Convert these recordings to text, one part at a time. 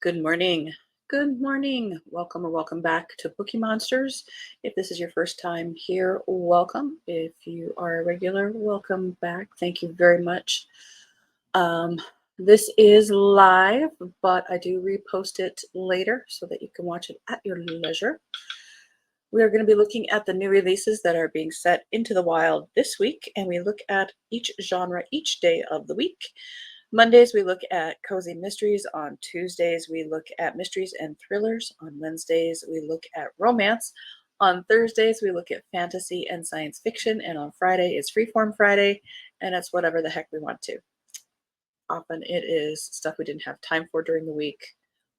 Good morning. Good morning. Welcome or welcome back to Bookeemonsters. If this is your first time here, welcome. If you are a regular, welcome back. Thank you very much. Um, this is live, but I do repost it later so that you can watch it at your leisure. We are going to be looking at the new releases that are being set into the wild this week, and we look at each genre each day of the week. Mondays, we look at cozy mysteries. On Tuesdays, we look at mysteries and thrillers. On Wednesdays, we look at romance. On Thursdays, we look at fantasy and science fiction. And on Friday, it's Freeform Friday, and it's whatever the heck we want to. Often it is stuff we didn't have time for during the week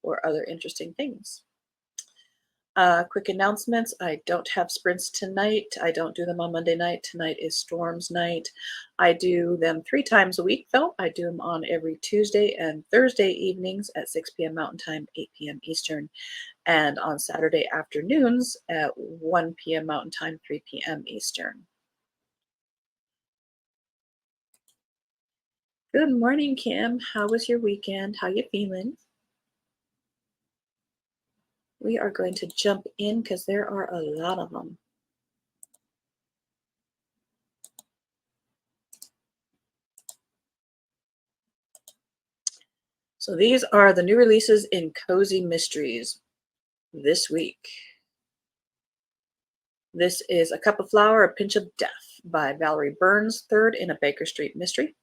or other interesting things. Quick announcements. I don't have sprints tonight. I don't do them on Monday night. Tonight is Storms night. I do them 3 times a week, though. I do them on every Tuesday and Thursday evenings at 6 p.m. Mountain Time, 8 p.m. Eastern, and on Saturday afternoons at 1 p.m. Mountain Time, 3 p.m. Eastern. Good morning, Kim. How was your weekend? How you feeling? We are going to jump in because there are a lot of them. So these are the new releases in Cozy Mysteries this week. This is A Cup of Flour, A Pinch of Death by Valerie Burns, third in a Baker Street mystery.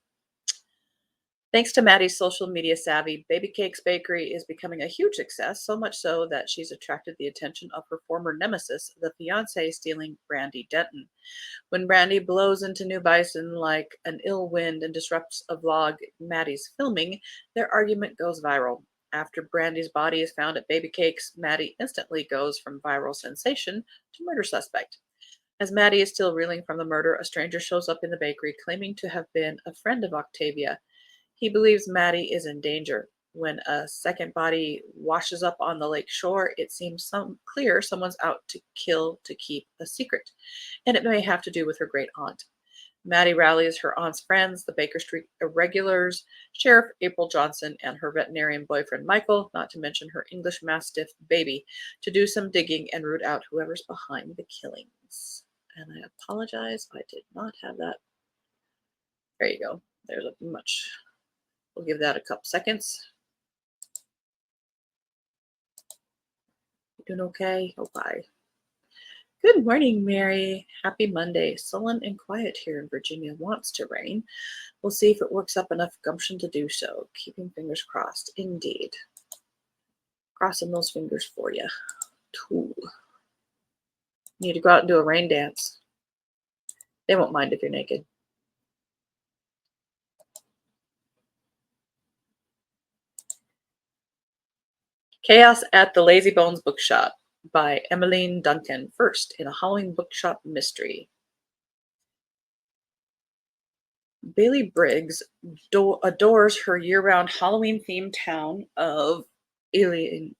Thanks to Maddie's social media savvy, Baby Cake's Bakery is becoming a huge success, so much so that she's attracted the attention of her former nemesis, the fiancé stealing Brandy Denton. When Brandy blows into New Bison like an ill wind and disrupts a vlog Maddie's filming, their argument goes viral. After Brandy's body is found at Baby Cake's, Maddie instantly goes from viral sensation to murder suspect. As Maddie is still reeling from the murder, a stranger shows up in the bakery claiming to have been a friend of Octavia. He believes Maddie is in danger. When a second body washes up on the lake shore, it seems clear someone's out to kill to keep a secret, and it may have to do with her great aunt. Maddie rallies her aunt's friends, the Baker Street irregulars, Sheriff April Johnson, and her veterinarian boyfriend Michael, not to mention her English Mastiff baby, to do some digging and root out whoever's behind the killings. And I apologize, I did not have that. There you go. There's a much. We'll give that a couple seconds. You doing okay? Oh, bye. Good morning, Mary. Happy Monday. Sullen and quiet here in Virginia. Wants to rain. We'll see if it works up enough gumption to do so. Keeping fingers crossed. Indeed. Crossing those fingers for you. Too. Need to go out and do a rain dance. They won't mind if you're naked. Chaos at the Lazy Bones Bookshop by Emmeline Duncan, first in a Halloween bookshop mystery. Bailey Briggs adores her year-round Halloween-themed town of Alien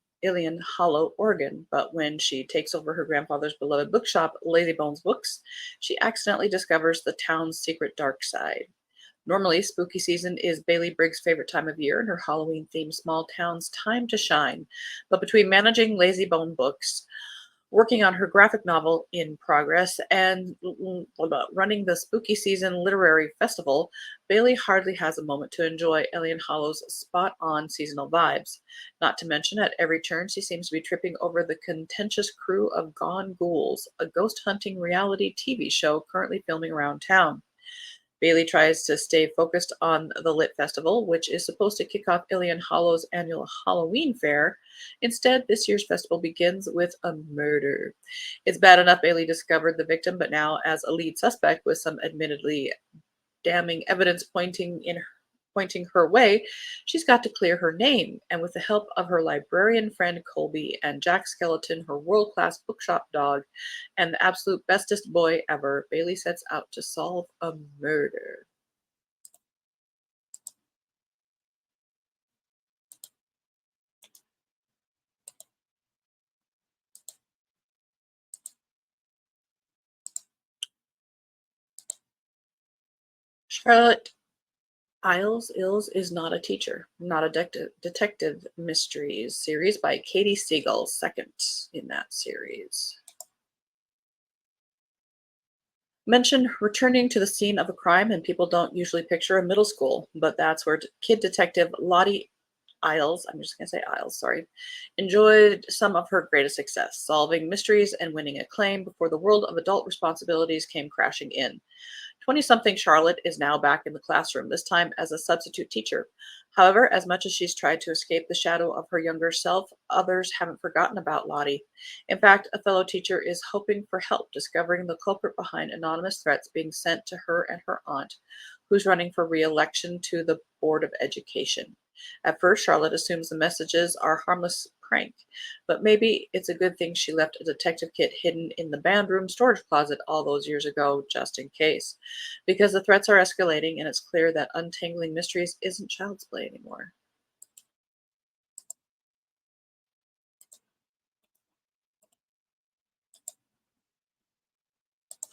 Hollow, Oregon, but when she takes over her grandfather's beloved bookshop, Lazy Bones Books, she accidentally discovers the town's secret dark side. Normally, spooky season is Bailey Briggs' favorite time of year and her Halloween-themed small town's time to shine. But between managing Lazy Bone Books, working on her graphic novel in progress, and running the spooky season literary festival, Bailey hardly has a moment to enjoy Alien Hollow's spot-on seasonal vibes. Not to mention, at every turn, she seems to be tripping over the contentious crew of Gone Ghouls, a ghost-hunting reality TV show currently filming around town. Bailey tries to stay focused on the Lit Festival, which is supposed to kick off Alien Hollow's annual Halloween fair. Instead, this year's festival begins with a murder. It's bad enough Bailey discovered the victim, but now as a lead suspect with some admittedly damning evidence pointing her way, she's got to clear her name. And with the help of her librarian friend Colby and Jack Skeleton, her world-class bookshop dog, and the absolute bestest boy ever, Bailey sets out to solve a murder. Charlotte Isles Ills is not a teacher, not a detective mysteries series by Katie Siegel, second in that series. Mention returning to the scene of a crime, and people don't usually picture a middle school, but that's where kid detective Lottie Isles, I'm just going to say Isles, sorry, enjoyed some of her greatest success, solving mysteries and winning acclaim before the world of adult responsibilities came crashing in. 20 something Charlotte is now back in the classroom, this time as a substitute teacher. However, as much as she's tried to escape the shadow of her younger self, others haven't forgotten about Lottie. In fact, a fellow teacher is hoping for help discovering the culprit behind anonymous threats being sent to her and her aunt, who's running for re election to the Board of Education. At first, Charlotte assumes the messages are a harmless prank, but maybe it's a good thing she left a detective kit hidden in the band room storage closet all those years ago, just in case. Because the threats are escalating and it's clear that untangling mysteries isn't child's play anymore.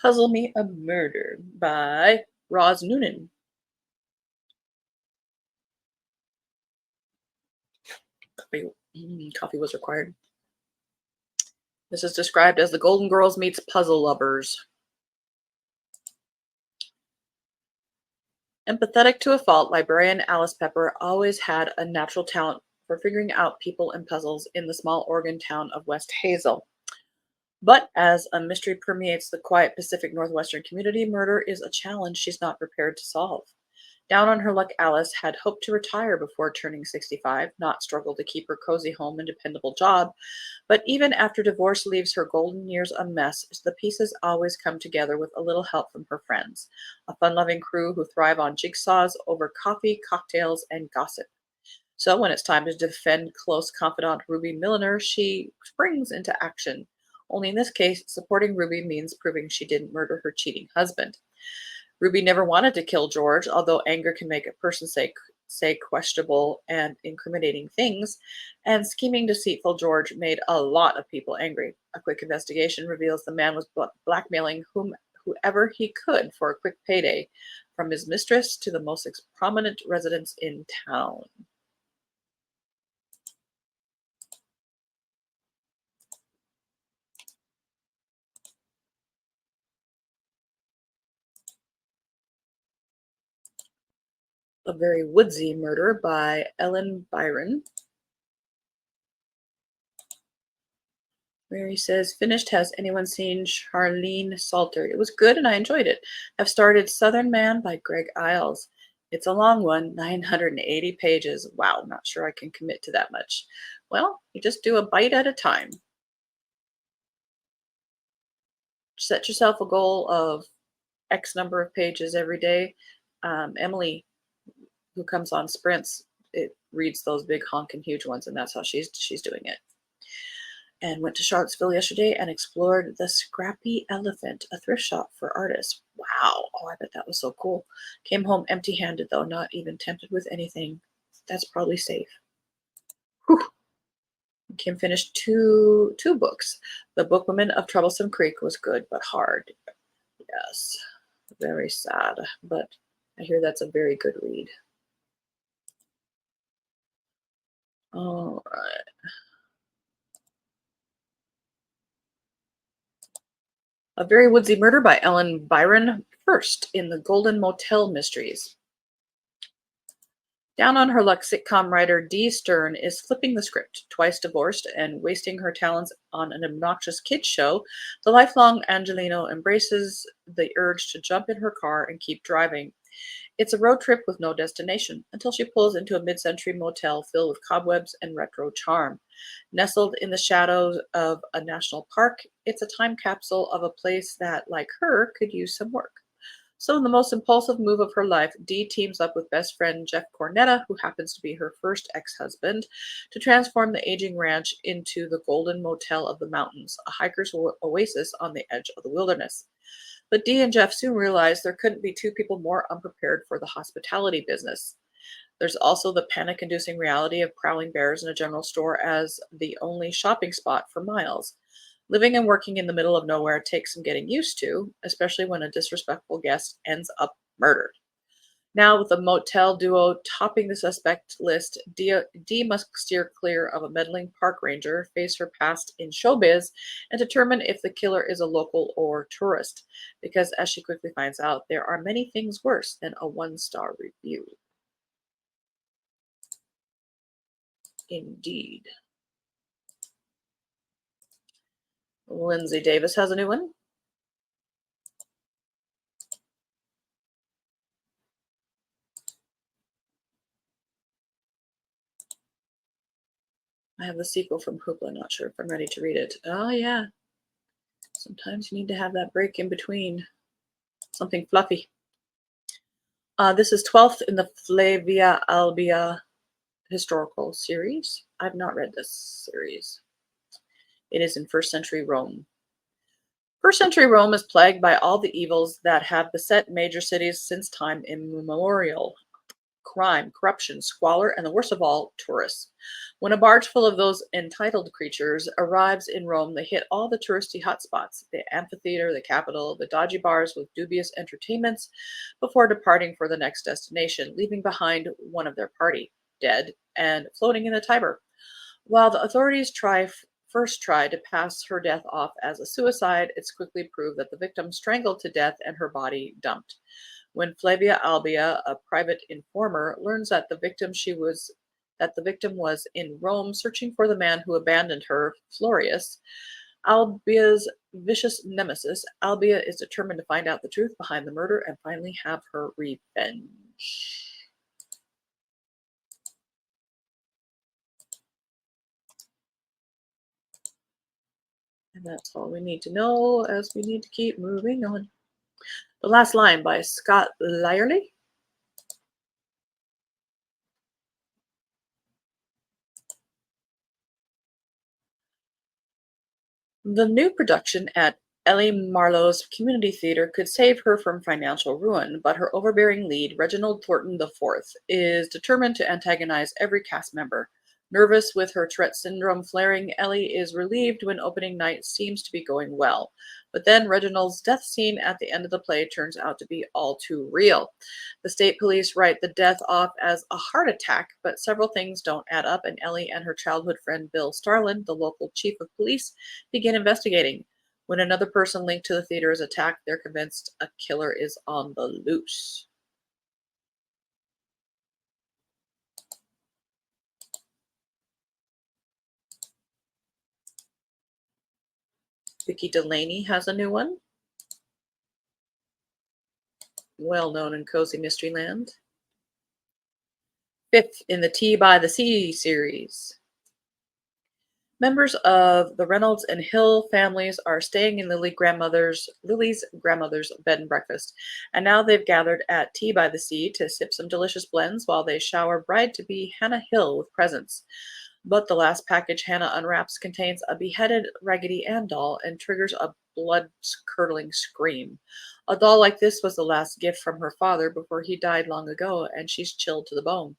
Puzzle Me a Murder by Roz Noonan. Coffee, coffee was required. This is described as the Golden Girls meets Puzzle Lovers. Empathetic to a fault, librarian Alice Pepper always had a natural talent for figuring out people and puzzles in the small Oregon town of West Hazel. But as a mystery permeates the quiet Pacific Northwestern community, murder is a challenge she's not prepared to solve. Down on her luck, Alice had hoped to retire before turning 65, not struggle to keep her cozy home and dependable job. But even after divorce leaves her golden years a mess, the pieces always come together with a little help from her friends, a fun loving crew who thrive on jigsaws over coffee, cocktails, and gossip. So when it's time to defend close confidant Ruby Milliner, she springs into action. Only in this case, supporting Ruby means proving she didn't murder her cheating husband. Ruby never wanted to kill George, although anger can make a person say questionable and incriminating things, and scheming, deceitful George made a lot of people angry. A quick investigation reveals the man was blackmailing whoever he could for a quick payday, from his mistress to the most prominent residents in town. A Very Woodsy Murder by Ellen Byron. Mary says, finished. Has anyone seen Charlene Salter? It was good and I enjoyed it. I've started Southern Man by Greg Iles. It's a long one, 980 pages. Wow, not sure I can commit to that much. Well, you just do a bite at a time. Set yourself a goal of X number of pages every day. Emily, who comes on sprints, it reads those big honking huge ones, and that's how she's doing it. And went to Charlottesville yesterday and explored the Scrappy Elephant, a thrift shop for artists. Wow. Oh, I bet that was so cool. Came home empty handed, though, not even tempted with anything. That's probably safe. Whew. Kim finished two books. The Bookwoman of Troublesome Creek was good, but hard. Yes. Very sad, but I hear that's a very good read. All right. A Very Woodsy Murder by Ellen Byron, first in the Golden Motel Mysteries. Down on her luck, sitcom writer Dee Stern is flipping the script. Twice divorced and wasting her talents on an obnoxious kids show, the lifelong Angelino embraces the urge to jump in her car and keep driving. It's a road trip with no destination until she pulls into a mid century motel filled with cobwebs and retro charm. Nestled in the shadows of a national park, it's a time capsule of a place that, like her, could use some work. So, in the most impulsive move of her life, Dee teams up with best friend Jeff Cornetta, who happens to be her first ex husband, to transform the aging ranch into the Golden Motel of the Mountains, a hiker's oasis on the edge of the wilderness. But Dee and Jeff soon realized there couldn't be two people more unprepared for the hospitality business. There's also the panic inducing reality of prowling bears in a general store as the only shopping spot for miles. Living and working in the middle of nowhere takes some getting used to, especially when a disrespectful guest ends up murdered. Now, with the motel duo topping the suspect list, Dee must steer clear of a meddling park ranger, face her past in showbiz, and determine if the killer is a local or tourist. Because, as she quickly finds out, there are many things worse than a one-star review. Indeed. Lindsay Davis has a new one. I have the sequel from Hoopla, not sure if I'm ready to read it. Oh, yeah. Sometimes you need to have that break in between. Something fluffy. This is 12th in the Flavia Albia historical series. I've not read this series. It is in first century Rome. First century Rome is plagued by all the evils that have beset major cities since time immemorial: crime, corruption, squalor, and the worst of all, tourists. When a barge full of those entitled creatures arrives in Rome, they hit all the touristy hotspots: the amphitheater, the Capitol, the dodgy bars with dubious entertainments, before departing for the next destination, leaving behind one of their party, dead and floating in the Tiber. While the authorities first try to pass her death off as a suicide, it's quickly proved that the victim strangled to death and her body dumped. When Flavia Albia, a private informer, learns that the victim was in Rome searching for the man who abandoned her, Florius, Albia's vicious nemesis, Albia is determined to find out the truth behind the murder and finally have her revenge. And that's all we need to know as we need to keep moving on. The Last Line by Scott Lyerly. The new production at Ellie Marlowe's community theater could save her from financial ruin, but her overbearing lead, Reginald Thornton IV, is determined to antagonize every cast member. Nervous with her Tourette syndrome flaring, Ellie is relieved when opening night seems to be going well. But then Reginald's death scene at the end of the play turns out to be all too real. The state police write the death off as a heart attack, but several things don't add up, and Ellie and her childhood friend Bill Starlin, the local chief of police, begin investigating. When another person linked to the theater is attacked, they're convinced a killer is on the loose. Vicki Delaney has a new one, well known in Cozy Mystery Land. Fifth in the Tea by the Sea series. Members of the Reynolds and Hill families are staying in Lily's grandmother's bed and breakfast, and now they've gathered at Tea by the Sea to sip some delicious blends while they shower bride-to-be Hannah Hill with presents. But the last package Hannah unwraps contains a beheaded Raggedy Ann doll and triggers a blood-curdling scream. A doll like this was the last gift from her father before he died long ago, and she's chilled to the bone.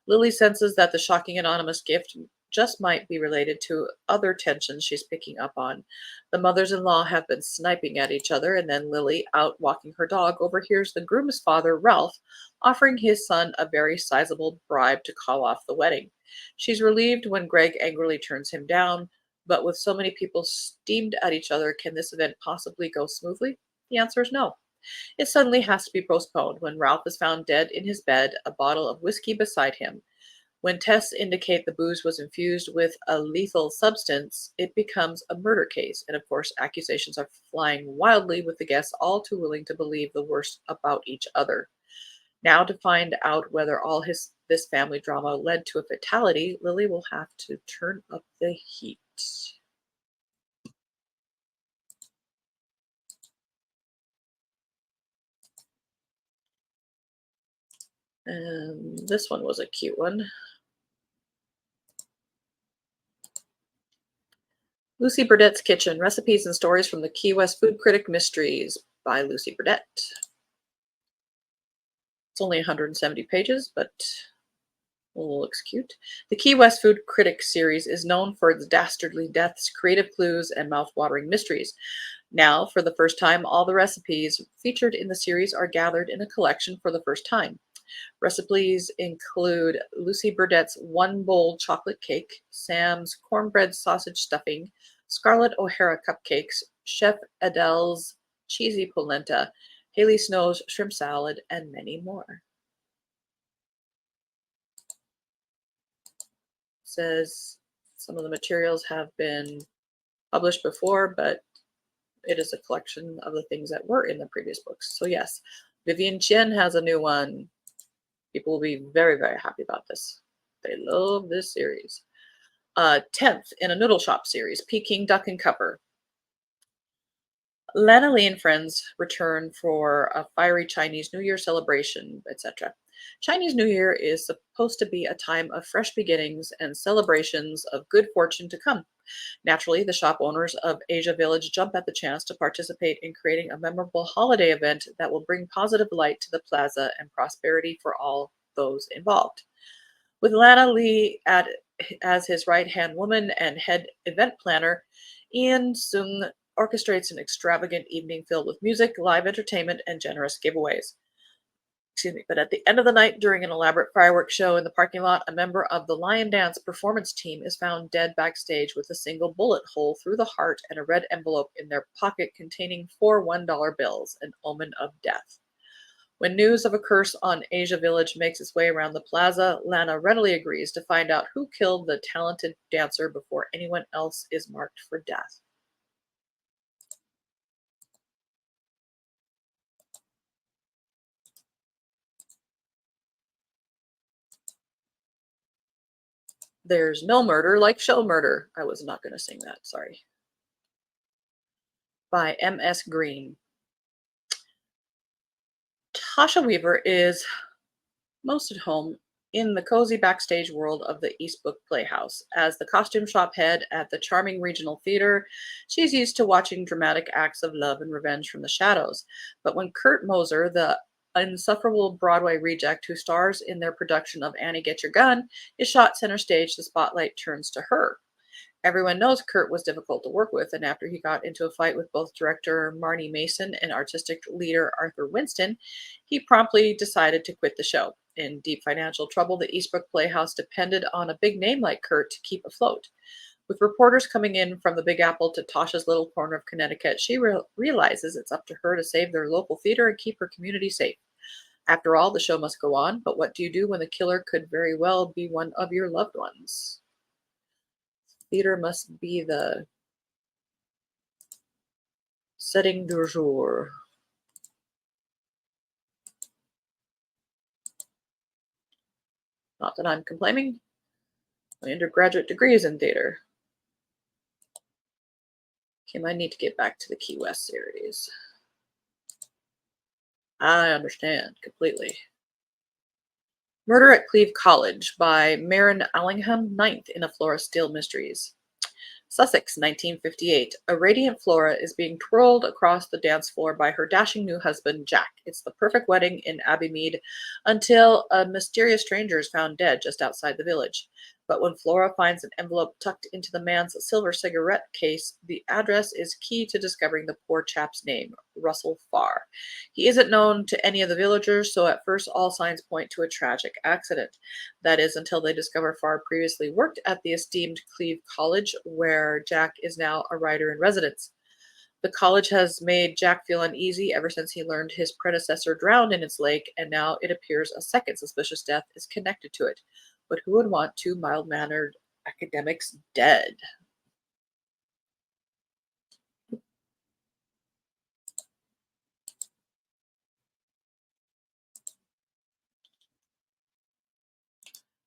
Lily senses that the shocking anonymous gift just might be related to other tensions she's picking up on. The mothers-in-law have been sniping at each other, and then Lily, out walking her dog, overhears the groom's father, Ralph, offering his son a very sizable bribe to call off the wedding. She's relieved when Greg angrily turns him down, but with so many people steamed at each other, can this event possibly go smoothly? The answer is no. It suddenly has to be postponed when Ralph is found dead in his bed, a bottle of whiskey beside him. When tests indicate the booze was infused with a lethal substance, it becomes a murder case, and of course, accusations are flying wildly, with the guests all too willing to believe the worst about each other. Now, to find out whether this family drama led to a fatality, Lily will have to turn up the heat. And this one was a cute one. Lucy Burdett's Kitchen: Recipes and Stories from the Key West Food Critic Mysteries by Lucy Burdett. It's only 170 pages, but it looks cute. The Key West Food Critic series is known for its dastardly deaths, creative clues, and mouth-watering mysteries. Now, for the first time, all the recipes featured in the series are gathered in a collection for the first time. Recipes include Lucy Burdett's one bowl chocolate cake, Sam's cornbread sausage stuffing, Scarlett O'Hara cupcakes, Chef Adele's cheesy polenta, Haley Snow's shrimp salad, and many more. Says some of the materials have been published before, but it is a collection of the things that were in the previous books. So yes, Vivian Chien has a new one. People will be very, very happy about this. They love this series. 10th in a noodle shop series, Peking Duck and Cover. Lana Lee and friends return for a fiery Chinese New Year celebration, etc. Chinese New Year is supposed to be a time of fresh beginnings and celebrations of good fortune to come. Naturally, the shop owners of Asia Village jump at the chance to participate in creating a memorable holiday event that will bring positive light to the plaza and prosperity for all those involved. With Lana Lee as his right-hand woman and head event planner, Ian Sung orchestrates an extravagant evening filled with music, live entertainment, and generous giveaways. Excuse me, but at the end of the night, during an elaborate fireworks show in the parking lot, a member of the Lion Dance performance team is found dead backstage with a single bullet hole through the heart and a red envelope in their pocket containing 4 $1 bills, an omen of death. When news of a curse on Asia Village makes its way around the plaza, Lana readily agrees to find out who killed the talented dancer before anyone else is marked for death. There's no murder like show murder. I was not going to sing that, sorry. By M.S. Green. Tasha Weaver is most at home in the cozy backstage world of the Eastbrook Playhouse. As the costume shop head at the charming regional theater, she's used to watching dramatic acts of love and revenge from the shadows. But when Kurt Moser, the insufferable Broadway reject who stars in their production of Annie Get Your Gun, is shot center stage, the spotlight turns to her. Everyone knows Kurt was difficult to work with, and after he got into a fight with both director Marnie Mason and artistic leader Arthur Winston, he promptly decided to quit the show. In deep financial trouble, the Eastbrook Playhouse depended on a big name like Kurt to keep afloat. With reporters coming in from the Big Apple to Tasha's little corner of Connecticut, she realizes it's up to her to save their local theater and keep her community safe. After all, the show must go on, but what do you do when the killer could very well be one of your loved ones? Theater must be the setting du jour. Not that I'm complaining. My undergraduate degree is in theater. Kim, I need to get back to the Key West series. I understand completely. Murder at Cleve College by Marin Allingham, 9th in a Flora Steele Mysteries. Sussex, 1958. A radiant Flora is being twirled across the dance floor by her dashing new husband, Jack. It's the perfect wedding in Abbeymead until a mysterious stranger is found dead just outside the village. But when Flora finds an envelope tucked into the man's silver cigarette case, the address is key to discovering the poor chap's name, Russell Farr. He isn't known to any of the villagers, so at first all signs point to a tragic accident. That is until they discover Farr previously worked at the esteemed Cleve College, where Jack is now a writer in residence. The college has made Jack feel uneasy ever since he learned his predecessor drowned in its lake, and now it appears a second suspicious death is connected to it. But who would want 2 mild-mannered academics dead?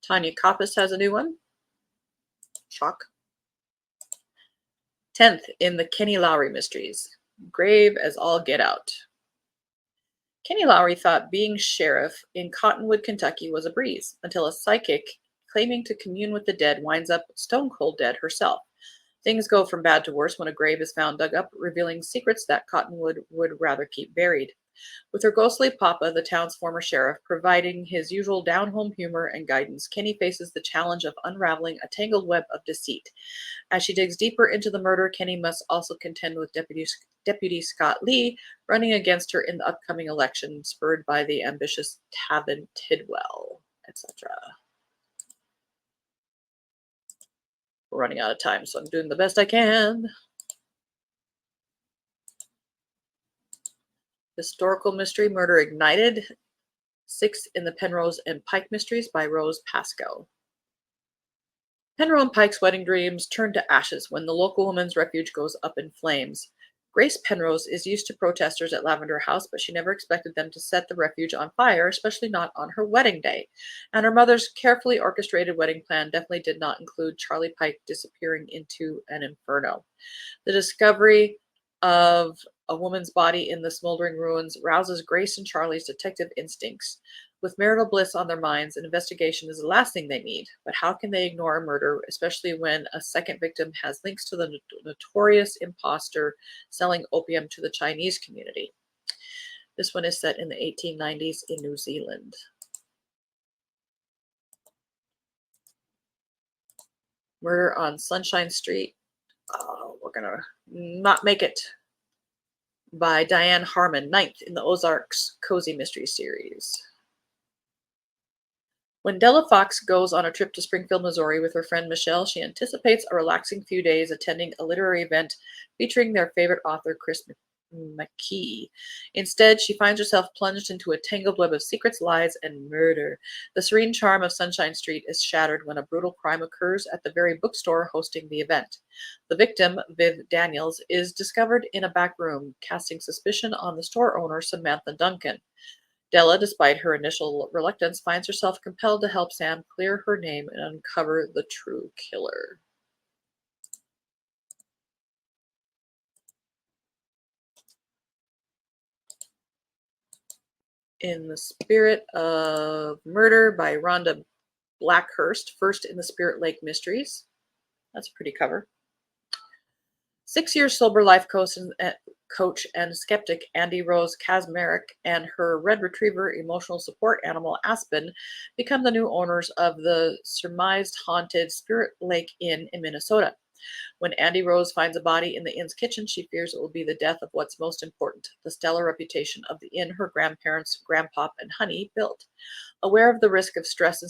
Tanya Koppis has a new one. Shock. 10th in the Kenny Lowry Mysteries. Grave as all get out. Kenny Lowry thought being sheriff in Cottonwood, Kentucky was a breeze, until a psychic claiming to commune with the dead winds up stone cold dead herself. Things go from bad to worse when a grave is found dug up, revealing secrets that Cottonwood would rather keep buried. With her ghostly papa, the town's former sheriff, providing his usual down home humor and guidance, Kenny faces the challenge of unraveling a tangled web of deceit. As she digs deeper into the murder, Kenny must also contend with Deputy Scott Lee running against her in the upcoming election, spurred by the ambitious Tavin Tidwell, etc. We're running out of time, so I'm doing the best I can. Historical mystery, Murder Ignited, 6 in the Penrose and Pike Mysteries by Rose Pascoe. Penrose and Pike's wedding dreams turn to ashes when the local woman's refuge goes up in flames. Grace Penrose is used to protesters at Lavender House, but she never expected them to set the refuge on fire, especially not on her wedding day. And her mother's carefully orchestrated wedding plan definitely did not include Charlie Pike disappearing into an inferno. The discovery of a woman's body in the smoldering ruins rouses Grace and Charlie's detective instincts. With marital bliss on their minds, an investigation is the last thing they need. But how can they ignore a murder, especially when a second victim has links to the notorious imposter selling opium to the Chinese community? This one is set in the 1890s in New Zealand. Murder on Sunshine Street. Oh, we're going to not make it. By Diane Harmon, 9th in the Ozarks Cozy Mystery Series. When Della Fox goes on a trip to Springfield, Missouri with her friend Michelle, she anticipates a relaxing few days attending a literary event featuring their favorite author, Chris McKee. Instead, she finds herself plunged into a tangled web of secrets, lies, and murder. The serene charm of Sunshine Street is shattered when a brutal crime occurs at the very bookstore hosting the event. The victim, Viv Daniels, is discovered in a back room, casting suspicion on the store owner, Samantha Duncan. Della, despite her initial reluctance, finds herself compelled to help Sam clear her name and uncover the true killer. In the Spirit of Murder by Rhonda Blackhurst, 1st in the Spirit Lake Mysteries. That's a pretty cover. 6-year sober life coach and skeptic Andy Rose Kazmarek and her red retriever emotional support animal Aspen become the new owners of the surmised haunted Spirit Lake Inn in Minnesota. When Andy Rose finds a body in the inn's kitchen, she fears it will be the death of what's most important, the stellar reputation of the inn her grandparents, Grandpop, and Honey built. Aware of the risk of stress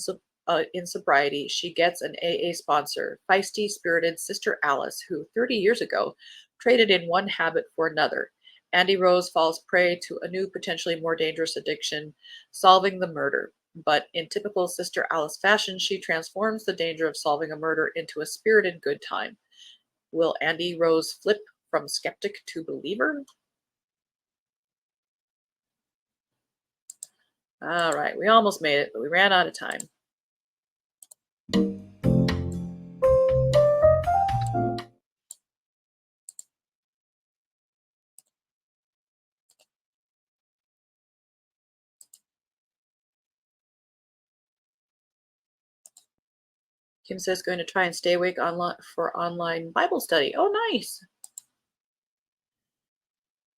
in sobriety, she gets an AA sponsor, feisty, spirited Sister Alice, who 30 years ago traded in one habit for another. Andy Rose falls prey to a new, potentially more dangerous addiction, solving the murder. But in typical Sister Alice fashion, she transforms the danger of solving a murder into a spirited good time. Will Andy Rose flip from skeptic to believer? All right, we almost made it, but we ran out of time. Kim says going to try and stay awake for online Bible study. Oh, nice.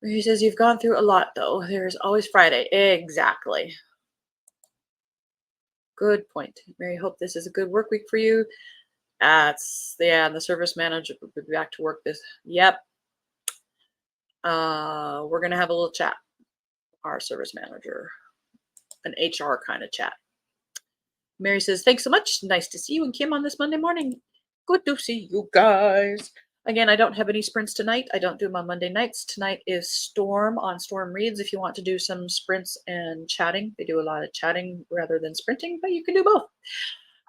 He says you've gone through a lot, though. There's always Friday. Exactly. Good point. Mary, hope this is a good work week for you. And the service manager will be back to work this. Yep. We're gonna have a little chat. Our service manager, an HR kind of chat. Mary says, thanks so much. Nice to see you and Kim on this Monday morning. Good to see you guys. Again, I don't have any sprints tonight. I don't do them on Monday nights. Tonight is Storm on Storm Reads. If you want to do some sprints and chatting, they do a lot of chatting rather than sprinting, but you can do both.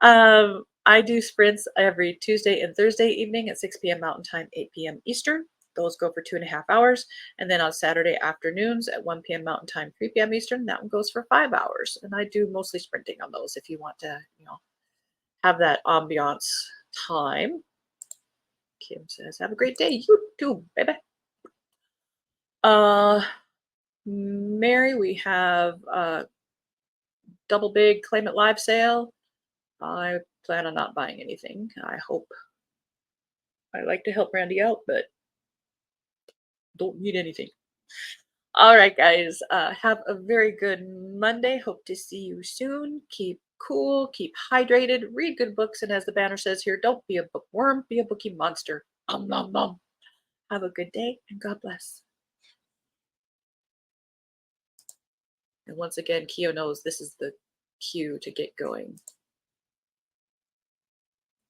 I do sprints every Tuesday and Thursday evening at 6 p.m. Mountain Time, 8 p.m. Eastern. Those go for 2.5 hours. And then on Saturday afternoons at 1 p.m. Mountain Time, 3 p.m. Eastern, that one goes for 5 hours. And I do mostly sprinting on those if you want to, have that ambiance time. Kim says, have a great day. You too. Bye-bye. Mary, we have a double big Claim It Live sale. I plan on not buying anything. I hope. I like to help Randy out, but don't need anything. All right, guys. Have a very good Monday. Hope to see you soon. Keep cool, keep hydrated, read good books, and as the banner says here, don't be a bookworm, be a bookie monster. Nom, nom. Have a good day and God bless. And once again, Keo knows this is the cue to get going.